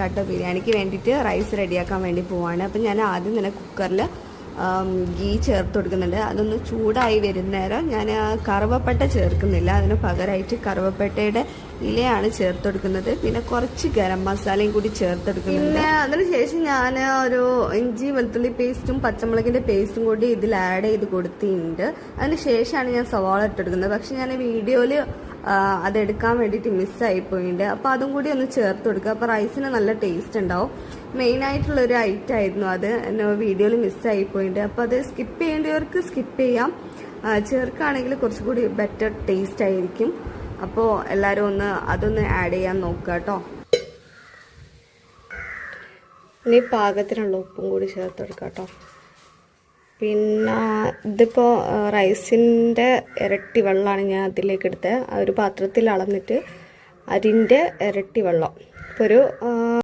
കട്ട ബിരിയാണിക്ക് വേണ്ടിയിട്ട് റൈസ് റെഡിയാക്കാൻ വേണ്ടി പോവാണ്. അപ്പം ഞാൻ ആദ്യം തന്നെ കുക്കറിൽ ഗീ ചേർത്ത് കൊടുക്കുന്നുണ്ട്. അതൊന്ന് ചൂടായി വരുന്നേരം ഞാൻ കറുവപ്പട്ട ചേർക്കുന്നില്ല, അതിന് പകരമായിട്ട് കറുവപ്പട്ടയുടെ ഇലയാണ് ചേർത്ത് കൊടുക്കുന്നത്. പിന്നെ കുറച്ച് ഗരം മസാലയും കൂടി ചേർത്തെടുക്കുന്നുണ്ട്. പിന്നെ അതിനുശേഷം ഞാൻ ഒരു ഇഞ്ചി വെളുത്തുള്ളി പേസ്റ്റും പച്ചമുളകിൻ്റെ പേസ്റ്റും കൂടി ഇതിൽ ആഡ് ചെയ്ത് കൊടുത്തിട്ടുണ്ട്. അതിന് ശേഷമാണ് ഞാൻ സവാള ഇട്ടെടുക്കുന്നത്. പക്ഷെ ഞാൻ വീഡിയോയിൽ അതെടുക്കാൻ വേണ്ടിയിട്ട് മിസ്സായിപ്പോയിട്ടുണ്ട്. അപ്പോൾ അതും കൂടി ഒന്ന് ചേർത്ത് കൊടുക്കുക. അപ്പോൾ റൈസിന് നല്ല ടേസ്റ്റ് ഉണ്ടാവും. മെയിനായിട്ടുള്ളൊരു ഐറ്റം ആയിരുന്നു അത്, വീഡിയോയിൽ മിസ്സായിപ്പോയിട്ടുണ്ട്. അപ്പോൾ അത് സ്കിപ്പ് ചെയ്യേണ്ടവർക്ക് സ്കിപ്പ് ചെയ്യാം, ചേർക്കുകയാണെങ്കിൽ കുറച്ചുകൂടി ബെറ്റർ ടേസ്റ്റ് ആയിരിക്കും. അപ്പോൾ എല്ലാവരും അതൊന്ന് ആഡ് ചെയ്യാൻ നോക്കുക കേട്ടോ. ഇനി പാകത്തിനുള്ള ഉപ്പും കൂടി ചേർത്ത് കൊടുക്കുക കേട്ടോ. പിന്നെ ഇതിപ്പോൾ റൈസിൻ്റെ ഇരട്ടി വെള്ളമാണ് ഞാൻ അതിലേക്ക് എടുത്തത്. ഒരു പാത്രത്തിൽ അളന്നിട്ട് അരിൻ്റെ ഇരട്ടി വെള്ളം, ഇപ്പോൾ ഒരു